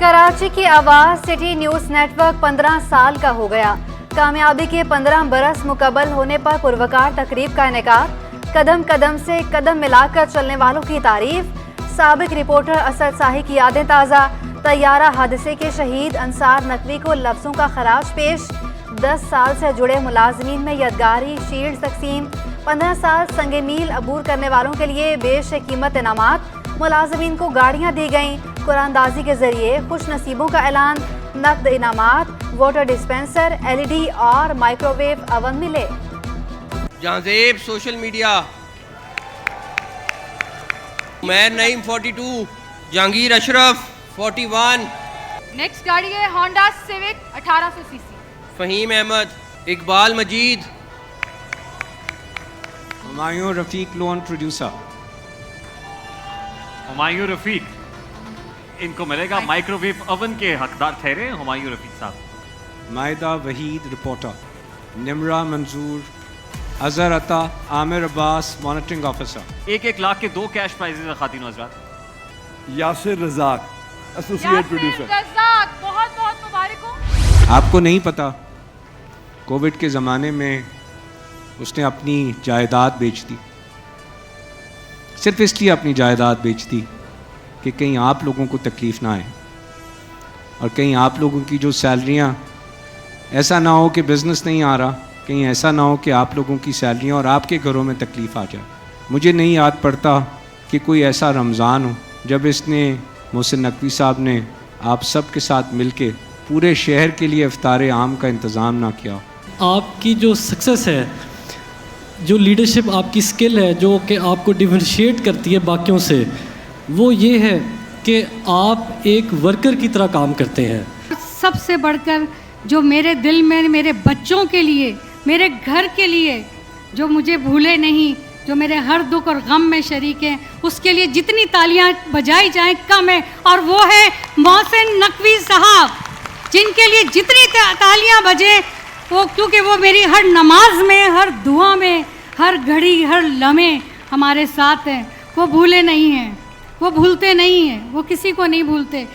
कराची की आवाज़ city news network 15 साल का हो गया। कामयाबी के 15 बरस मुकम्मल होने पर पुरवकार तकरीब का इनेकाद, कदम कदम से कदम मिलाकर चलने वालों की तारीफ। साबिक रिपोर्टर असद शाही की यादें ताज़ा, तैयारा हादसे के शहीद अंसार नकवी को लफ्ज़ों का खराज पेश। 10 साल से जुड़े मुलाजमीन में यादगारी शील्ड तकसीम। 15 साल संगे मील अबूर करने वालों के लिए बेशकीमत इनामात। मुलाजमीन को गाड़ियाँ दी गईं। कुरानदाजी के जरिए खुश नसीबों का ऐलान। नकद इनामात, वाटर डिस्पेंसर, LED और माइक्रोवेव अवन मिले। Jahanzeb social media. Umair Naeem 42, Jahangir Ashraf 41। Next गाड़ी है Honda Civic 1800 CC. Faheem Ahmad, Iqbal Majeed. Humayun Rafiq line producer. Humayun Rafiq, इनको मिलेगा माइक्रोवेव ओवन के हकदार ठहरे हुमायूं रफीक साहब। मायदा Waheed reporter. Nimra Manzoor, Azhar Ata, Aamir Abbas monitoring officer. 1-1 lakh के 2 कैश प्राइजेज है खातिन हज़रात। Yasir Razzaq, associate producer. बहुत बहुत मुबारक हो। आपको नहीं पता, कोविड के ज़माने में उसने अपनी जायदाद बेच दी। सिर्फ इसलिए अपनी जायदाद बेच दी कि कहीं आप लोगों को तकलीफ़ ना आए और कहीं आप लोगों की जो सैलरियाँ, ऐसा ना हो कि बिज़नेस नहीं आ रहा, कहीं ऐसा ना हो कि आप लोगों की सैलरियाँ और आपके घरों में तकलीफ़ आ जाए। मुझे नहीं याद पड़ता कि कोई ऐसा रमज़ान हो जब इसने मोहसिन नकवी साहब ने आप सब के साथ मिलके पूरे शहर के लिए इफ्तार आम का इंतज़ाम ना किया हो। आपकी जो सक्सेस है, जो लीडरशिप आपकी स्किल है, जो कि आपको डिफरेंशिएट करती है बाकियों से, वो ये है कि आप एक वर्कर की तरह काम करते हैं। सबसे बढ़कर जो मेरे दिल में मेरे बच्चों के लिए, मेरे घर के लिए, जो मुझे भूले नहीं, जो मेरे हर दुख और गम में शरीक हैं, उसके लिए जितनी तालियां बजाई जाएं कम है। और वो है मोहसिन नकवी साहब, जिनके लिए जितनी तालियां बजे वो, क्योंकि वो मेरी हर नमाज में, हर दुआ में, हर घड़ी, हर लम्हे हमारे साथ हैं। वो भूले नहीं हैं, वो भूलते नहीं हैं, वो किसी को नहीं भूलते।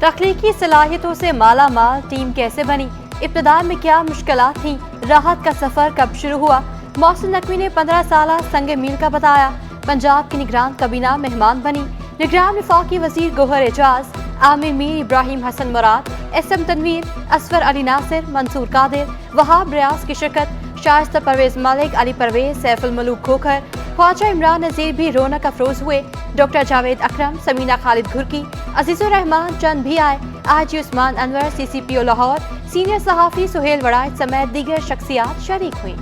तख्लीकी सलाहियतों से माला माल टीम कैसे बनी, इब्तिदा में क्या मुश्किलात थी, राहत का सफ़र कब शुरू हुआ। मोहसिन नकवी ने 15 साल संगे मील का बताया। पंजाब की निगरान कबीना मेहमान बनी। निगरान वफाकी वज़ीर गौहर एजाज, आमिर मीर, इब्राहिम हसन मुराद, SM तनवीर, असफर अली नासिर, मंसूर कादिर, वहाब रियाज की शिरकत। शाइस्ता परवेज़ मलिक, अली परवेज़, सैफुल मलूक खोखर, ख्वाजा इमरान नज़ीर भी रौनक अफरोज़ हुए। डॉक्टर जावेद अकरम, समीना खालिद घुरकी, अजीज़ुर रहमान चंद भी आए। आजी उस्मान अनवर, CCPO लाहौर, सीनियर सहाफ़ी सुहेल वड़ाइच समेत दीगर शख्सियात शरीक हुई।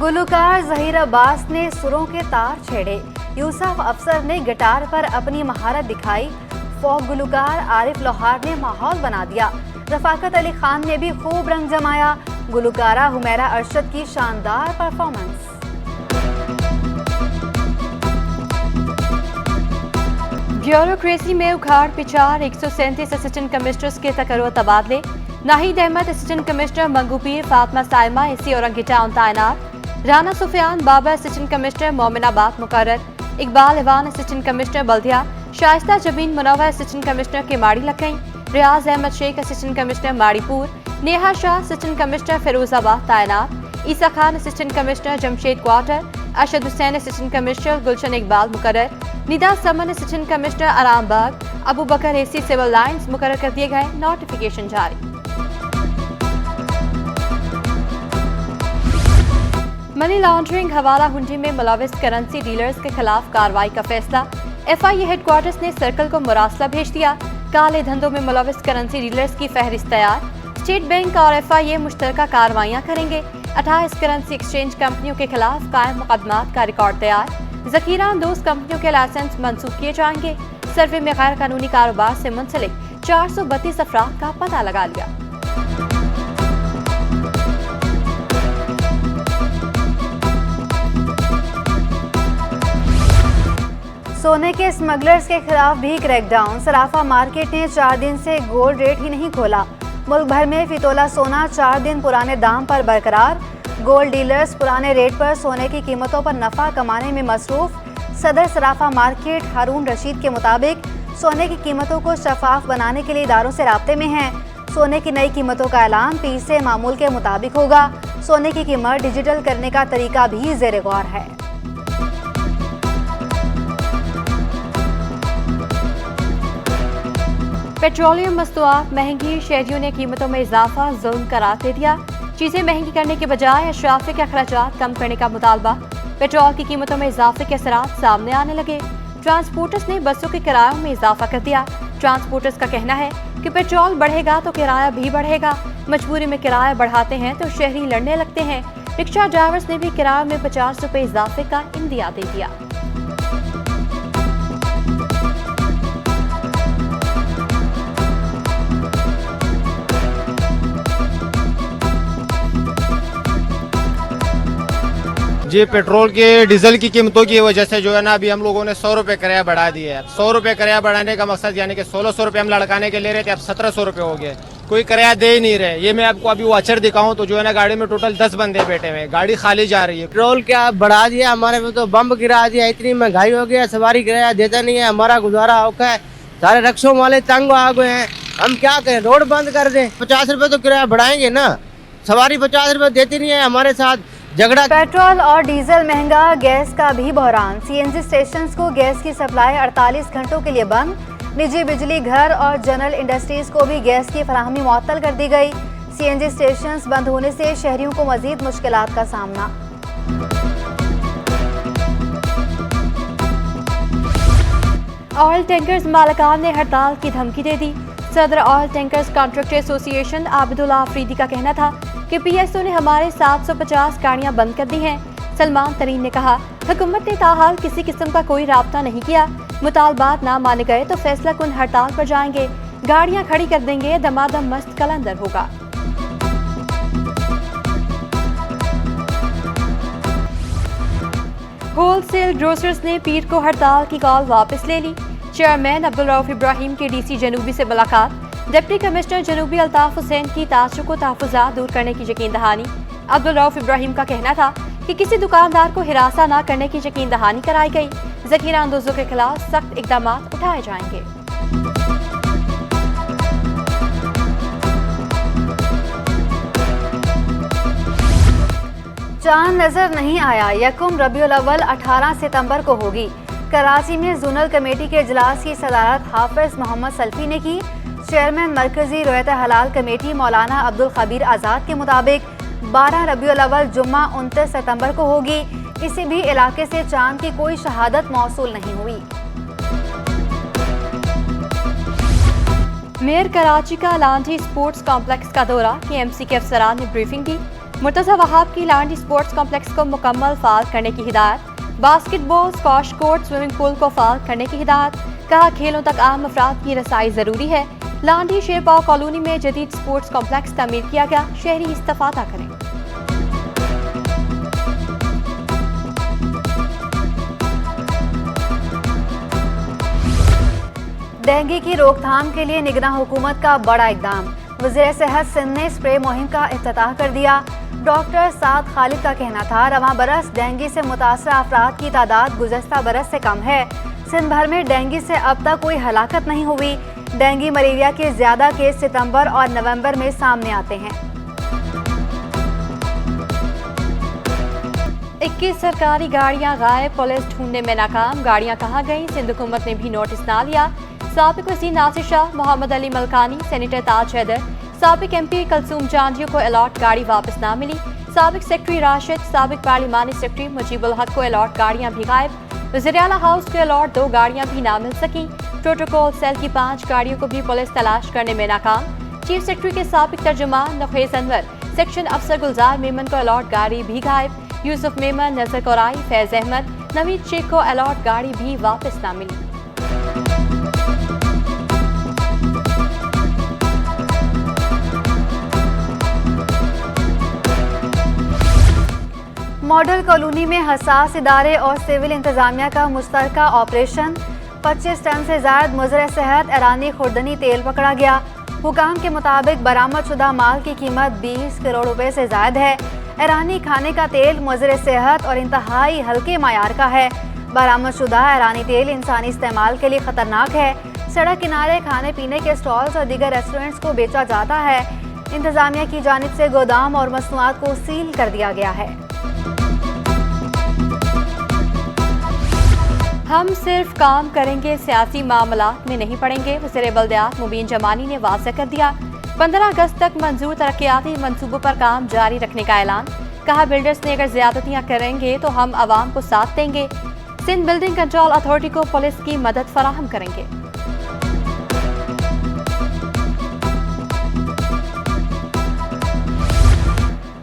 गुलकार ज़हीर अब्बास ने सुरों के तार छेड़े। यूसुफ अफसर ने गिटार पर अपनी महारत दिखाई। फोक गुलकार आरिफ लोहार ने माहौल बना दिया। रफाकत अली खान ने भी खूब रंग जमाया। गुलकारा हुमैरा अरशद की शानदार परफॉर्मेंस। ब्यूरोक्रेसी में उखाड़ पिछाड़, 137 असिस्टेंट कमिश्नर्स के तकर्रुर तबादले। Nahid Ahmed assistant commissioner, Manghopir Fatima Saima AC Orangi town तैनात। राना सुफियान बाबर असिस्टेंट कमिश्नर, मोमिनाबाद मुकर्रर। Iqbal Ivan assistant commissioner Baldia. Shaista Jabeen Munawwar assistant commissioner Keamari लखई। Riaz Ahmed Sheikh assistant commissioner Mauripur. Neha Shah assistant commissioner Firozabad तैनात। Isa Khan assistant commissioner Jamshed quarter. Arshad Hussain assistant commissioner, Gulshan Iqbal मुकर्रर। Nida Saman assistant commissioner Arambagh. Abu Bakar AC civil lines मुकर्रर कर दिए गए। नोटिफिकेशन जारी। मनी लॉन्ड्रिंग, हवाला हुंडी में मुलविस करेंसी डीलर्स के खिलाफ कार्रवाई का फैसला। FIA हेडक्वार्टर्स ने सर्कल को मुरासला भेज दिया। काले धंधों में मुलविस करेंसी डीलर्स की फहरिस्त तैयार। स्टेट बैंक और FIA मुश्तरका कार्रवाइयाँ करेंगे। 28 करेंसी एक्सचेंज कंपनियों के खिलाफ कायम मुकदमात का रिकॉर्ड तैयार। जखीरा अंदोज कंपनियों के लाइसेंस मंसूख किए जाएंगे। सर्वे में गैर कानूनी कारोबार से मुंसलिक 432 अफराद का पता लगा लिया। सोने के स्मगलर्स के खिलाफ भी क्रैकडाउन। सराफा मार्केट ने 4 दिन से गोल्ड रेट ही नहीं खोला। मुल्क भर में फितोला सोना 4 दिन पुराने दाम पर बरकरार। गोल्ड डीलर्स पुराने रेट पर सोने की कीमतों पर नफा कमाने में मसरूफ। सदर सराफा मार्केट हारून रशीद के मुताबिक सोने की कीमतों को शफाफ बनाने के लिए इदारों से राब्ते में हैं। सोने की नई कीमतों का ऐलान 30 से मामूल के मुताबिक होगा। सोने की कीमत डिजिटल करने का तरीका भी ज़ेर गौर है। पेट्रोलियम मस्तूआत महंगी, शहरियों ने कीमतों में इजाफा जुल्म करार दे दिया। चीजें महंगी करने के बजाय अशराफे के अखराजात कम करने का मुतालबा। पेट्रोल की कीमतों में इजाफे के असरात सामने आने लगे। ट्रांसपोर्टर्स ने बसों के किरायों में इजाफा कर दिया। ट्रांसपोर्टर्स का कहना है कि पेट्रोल बढ़ेगा तो किराया भी बढ़ेगा। मजबूरी में किराया बढ़ाते हैं तो शहरी लड़ने लगते हैं। रिक्शा ड्राइवर्स ने भी किराए में 50 रुपए इजाफे का इंदिया दे दिया। जी पेट्रोल के डीजल की कीमतों की वजह से जो है ना अभी हम लोगों ने 100 रुपये किराया बढ़ा दिया है। 100 रुपये किराया बढ़ाने का मकसद यानी कि 1600 रुपये हम लड़काने के ले रहे थे, अब 1700 रुपये हो गए। कोई किराया दे ही नहीं रहे। ये मैं आपको अभी वाचर दिखाऊं तो जो है ना गाड़ी में टोटल 10 बंदे बैठे हुए, गाड़ी खाली जा रही है। पेट्रोल क्या बढ़ा दिया, हमारे पे तो बम गिरा दिया। इतनी महंगाई हो गया, सवारी किराया देता नहीं है, हमारा गुजारा औखा है। सारे रिक्शों वाले तंग आ गए हैं। हम क्या करें, रोड बंद कर दें? 50 रुपये तो किराया बढ़ाएंगे ना, सवारी 50 रुपये देती नहीं है, हमारे साथ झगड़ा। पेट्रोल और डीजल महंगा, गैस का भी बहरान। सीएनजी स्टेशंस को गैस की सप्लाई 48 घंटों के लिए बंद। निजी बिजली घर और जनरल इंडस्ट्रीज को भी गैस की फराहमी मुअत्तल कर दी गई। सीएनजी स्टेशंस बंद होने से शहरियों को मजीद मुश्किलात का सामना। ऑयल टैंकर्स मालिकान ने हड़ताल की धमकी दे दी। सदर oil tankers contractor association Abidullah Afridi का कहना था कि पीएसओ ने हमारे 750 गाड़ियां बंद कर दी हैं। सलमान तरीन ने कहा, हुकूमत ने ताहाल किसी किस्म का कोई राब्ता नहीं किया। मुतालबात ना माने गए तो फैसला कुन हड़ताल पर जाएंगे, गाड़ियां खड़ी कर देंगे, दमादम मस्त कलंदर होगा। होलसेल ग्रोसर्स ने पीर को हड़ताल की कॉल वापस ले ली। चेयरमैन अब्दुल रऊफ इब्राहिम की डीसी जनूबी से मुलाकात। डिप्टी कमिश्नर जनूबी अल्ताफ हुसैन की तासुक को तहफ़्फ़ुज़ात दूर करने की यकीन दहानी। अब्दुल रऊफ इब्राहिम का कहना था कि किसी दुकानदार को हिरासा न करने की यकीन दहानी कराई गई। ज़ख़ीरा अंदोज़ों के खिलाफ सख्त इक़दाम उठाए जाएंगे। चांद नजर नहीं आया, यकुम रबीउल अव्वल 18 सितंबर को होगी। कराची में जोनल कमेटी के इजलास की सदारत हाफिज मोहम्मद सल्फी ने की। चेयरमैन मरकजी रोयत हलाल कमेटी मौलाना अब्दुल खबीर आज़ाद के मुताबिक 12 रबीउल अव्वल जुम्मा 29 सितंबर को होगी। किसी भी इलाके से चांद की कोई शहादत मौसूल नहीं हुई। मेयर कराची का लांडी स्पोर्ट्स कॉम्प्लेक्स का दौरा, KMC के अफसरान ने ब्रीफिंग की। मुर्तज़ा वहाब की लांडी स्पोर्ट्स कॉम्प्लेक्स को मुकम्मल फाल करने की हिदायत। Basketball, squash court, swimming pool को फाल करने की हिदायत। कहा, खेलों तक आम अफराद की रसाई जरूरी है। लांडी शेरपाव कॉलोनी में जदीद स्पोर्ट्स कॉम्प्लेक्स तामीर किया गया, शहरी इस्तेफादा करें। डेंगू की रोकथाम के लिए निगरान हुकूमत का बड़ा इकदाम। वज़ीर सेहत सिंध ने स्प्रे मुहिम का इफ्तिताह कर दिया। डॉक्टर साद खालिद का कहना था, रवां बरस डेंगू से मुतासर अफराद की तादाद गुज़श्ता बरस से कम है। सिंध भर में डेंगू से अब तक कोई हलाकत नहीं हुई। डेंगू मलेरिया के ज्यादा केस सितंबर और नवंबर में सामने आते हैं। 21 सरकारी गाड़ियां गायब, पुलिस ढूंढने में नाकाम। गाड़ियां कहाँ गईं, सिंध हुकूमत ने भी नोटिस ना लिया। साबिक वज़ीर नासिर शाह, मोहम्मद अली मलकानी, सेनेटर ताज हैदर, साबिक MP कलसूम जांजियों को अलॉट गाड़ी वापस ना मिली। साबिक सेक्रेटरी राशिद, साबिक पार्लिमानी सेक्रेटरी मुजीबुल हक को अलॉट गाड़ियां भी गायब। वज़ीर आला हाउस को अलॉट 2 गाड़ियां भी ना मिल सकी। प्रोटोकॉल सेल की 5 गाड़ियों को भी पुलिस तलाश करने में नाकाम। चीफ सेक्रेटरी के साबिक तर्जुमान नखेज अनवर, सेक्शन अफसर गुलजार मेमन को अलॉट गाड़ी भी गायब। यूसुफ मेमन, नजर कोराई, फैज अहमद, नवीद शेख को अलॉट गाड़ी भी वापस ना मिली। मॉडल कॉलोनी में हसास इदारे और सिविल इंतजामिया का मुश्तरका ऑपरेशन। 25 टन से ज़ायद मुज़र सेहत ईरानी खुर्दनी तेल पकड़ा गया। हुकाम के मुताबिक बरामद शुदा माल की कीमत 20 करोड़ रुपए से ज़ायद है। ईरानी खाने का तेल मुज़र सेहत और इंतहाई हल्के मायार का है। बरामदशुदा ईरानी तेल इंसानी इस्तेमाल के लिए खतरनाक है। सड़क किनारे खाने पीने के स्टॉल्स और दीगर रेस्टोरेंट्स को बेचा जाता है। इंतजामिया की जानिब से गोदाम और मसनूआत को सील कर दिया गया है। हम सिर्फ काम करेंगे, सियासी मामलात में नहीं पड़ेंगे, वज़ीर बल्दियात मुबीन जमानी ने वाज़ेह कर दिया। 15 अगस्त तक मंजूर तरक्याती मंसूबों पर काम जारी रखने का ऐलान। कहा, बिल्डर्स ने अगर ज्यादतियां करेंगे तो हम आवाम को साथ देंगे। सिंध बिल्डिंग कंट्रोल अथॉरिटी को पुलिस की मदद फराहम करेंगे।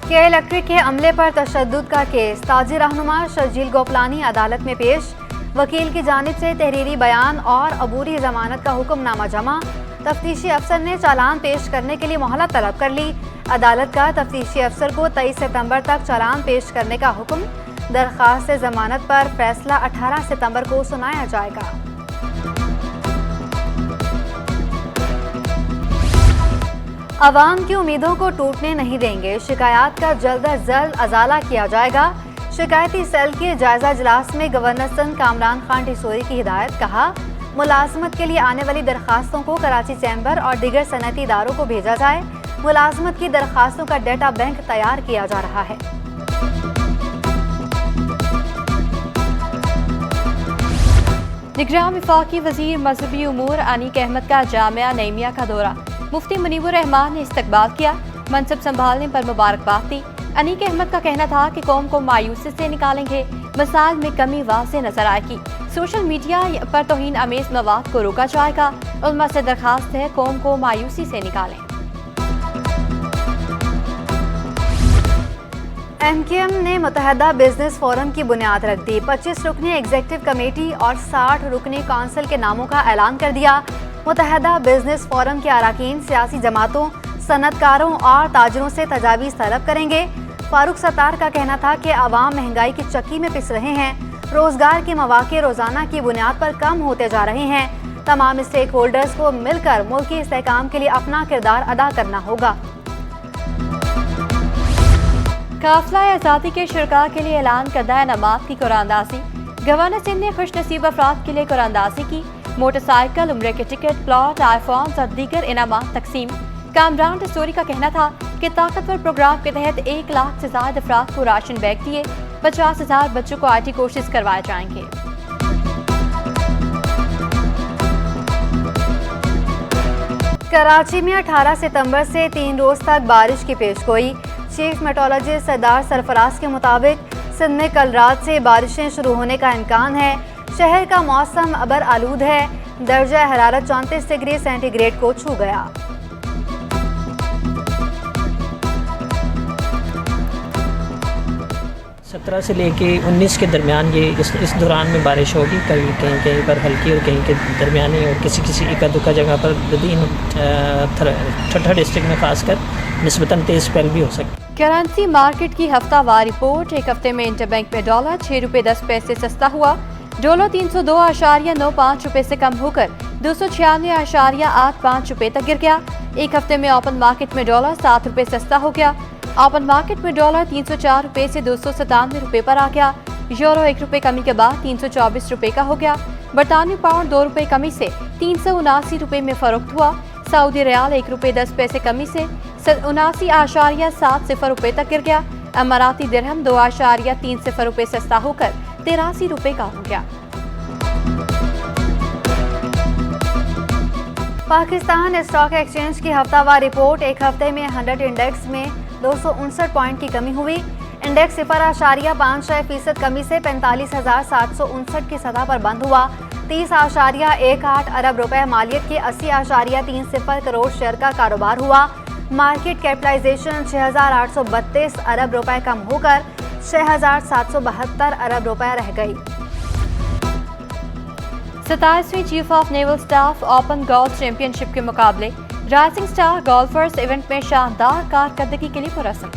के इलेक्ट्रिक के अमले पर तशद्दुद का केस। ताजी रहनुमा शर्जील गोपलानी अदालत में पेश। वकील की जानिब से तहरीरी बयान और अबूरी जमानत का हुक्मनामा जमा। तफ्तीशी अफसर ने चालान पेश करने के लिए मोहलत तलब कर ली। अदालत का तफ्तीशी अफसर को 23 सितंबर तक चालान पेश करने का हुक्म। दरख्वास्त जमानत पर फैसला 18 सितंबर को सुनाया जाएगा। अवाम की उम्मीदों को टूटने नहीं देंगे, शिकायत का जल्द अज जल्द अजाला किया जाएगा। शिकायती सेल के जायजा इजलास में गवर्नर सिंध कामरान खान टिसोरी की हिदायत। कहा, मुलाजमत के लिए आने वाली दरखास्तों को कराची चैम्बर और दीगर सनती इदारों को भेजा जाए। मुलाजमत की दरखास्तों का डेटा बैंक तैयार किया जा रहा है। निगरान वफाकी वजीर मजहबी उमूर अनीक अहमद का जामिया नईमिया का दौरा। मुफ्ती मुनीबुर रहमान ने इस्तकबाल किया, मनसब संभालने पर मुबारकबाद दी। अनीक अहमद का कहना था कि कौम को मायूसी से निकालेंगे, मसाइल में कमी वाज़ेह नजर आएगी। सोशल मीडिया पर तौहीन अमेज मवाद को रोका जाएगा। उलमा से दरखास्त है, कौम को मायूसी से निकालें। MKM ने मुत्तहदा बिजनेस फोरम की बुनियाद रख दी। 25 रुकनी एग्जीक्यूटिव कमेटी और 60 रुकनी काउंसिल के नामों का ऐलान कर दिया। मुत्तहदा बिजनेस फोरम के अरकान सियासी जमातों, सनतकारों और ताजरों से तजावीज़ तलब करेंगे। फारूक सत्तार का कहना था कि आवाम महंगाई की चक्की में पिस रहे हैं। रोजगार के मौके रोजाना की बुनियाद पर कम होते जा रहे हैं। तमाम स्टेक होल्डर्स को मिलकर मुल्की इस्तेहकाम के लिए अपना किरदार अदा करना होगा। काफिला आज़ादी के शुरका के लिए ऐलान करदा इनामात की कुरानदाजी। गवर्नर सिंध ने खुशनसीब अफराद के लिए कुरानदाजी की। मोटरसाइकिल, उम्रे के टिकट, प्लॉट, आईफोन्स और दीगर इनामात तकसीम। कामरान टिसोरी का कहना था कि ताकतवर प्रोग्राम के तहत 1 लाख से ज्यादा अफराद को राशन बैग दिए। 50,000 बच्चों को IT कोर्सेज करवाए जाएंगे। कराची में 18 सितंबर से 3 रोज तक बारिश की पेशगोई। चीफ मेट्रोलॉजिस्ट सरदार सरफराज के मुताबिक सिंध में कल रात से बारिशें शुरू होने का इम्कान है। शहर का मौसम अबर आलूद है। दर्जा हरारत 34 डिग्री सेंटीग्रेड को छू गया। सत्रह से लेके 19 के दरमियान ये इस दौरान में बारिश होगी। कहीं कहीं पर हल्की और कहीं के दरमियानी और किसी एका दुका जगह पर ठट्ठा डिस्ट्रिक्ट में खासकर निस्बतन तेज़ स्पेल भी हो सकती है। करेंसी मार्केट की हफ्तावार रिपोर्ट। एक हफ्ते में इंटरबैंक में डॉलर 6 रुपये 10 पैसे सस्ता हुआ। डॉलर 302.95 रुपये से कम होकर 296.85 रुपये तक गिर गया। एक हफ्ते में ओपन मार्केट में डॉलर 7 रुपये सस्ता हो गया। ओपन मार्केट में डॉलर 304 रुपये से 297 रुपये पर आ गया। यूरो 1 रुपये कमी के बाद 324 रुपये का हो गया। बरतानवी पाउंड 2 रुपये कमी से 379 रुपये में फरोख्त हुआ। सऊदी रियाल 1 रुपये 10 पैसे कमी से 79.70 रुपये तक गिर गया। अमाराती दिरहम 2.30 रुपये सस्ता होकर 83 रुपये का हो गया। पाकिस्तान स्टॉक एक्सचेंज की हफ्तावार रिपोर्ट। एक हफ्ते में 100 इंडेक्स में 259 पॉइंट की कमी हुई। इंडेक्स 0.56% कमी से 45,759 की सतह पर बंद हुआ। 30.18 अरब रुपए मालियत के 80.30 करोड़ शेयर का कारोबार हुआ। मार्केट कैपिटलाइजेशन 6,832 अरब रुपए कम होकर 6,772 अरब रुपए रह गई। 27वीं chief of naval staff open golf championship के मुकाबले। राइजिंग स्टार गोल्फर्स इवेंट में शानदार कारकर्दगी के लिए पुरस्म।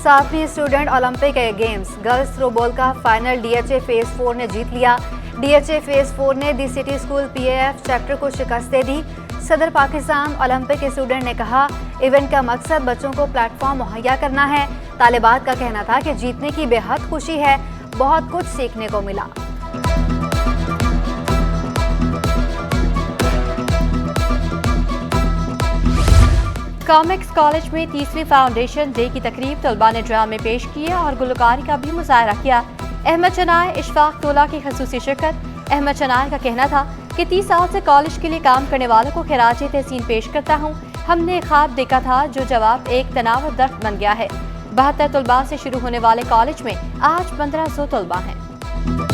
7वीं student Olympic games girls throwball का फाइनल DHA फेज 4 ने जीत लिया। DHA फेज 4 ने the city school PAF chapter को शिकस्त दे दी। सदर पाकिस्तान ओलंपिक स्टूडेंट ने कहा, इवेंट का मकसद बच्चों को प्लेटफॉर्म मुहैया करना है। तालिबात का कहना था कि जीतने की बेहद खुशी है, बहुत कुछ सीखने को मिला। कॉमिक्स कॉलेज में तीसरी फाउंडेशन डे की तकरीब तलबा ने ड्रामे पेश किए और गुलकारी का भी मुजाहरा किया। अहमद चनाय, इशफाक तोला की खसूसी शिरकत। अहमद चनाय का कहना था कि 30 साल से कॉलेज के लिए काम करने वालों को खिराज तहसीन पेश करता हूँ। हमने ख्वाब देखा था जो जवाब एक तनाव दर्द बन गया है। 72 तलबा से शुरू होने वाले कॉलेज में आज 1500 तलबा हैं।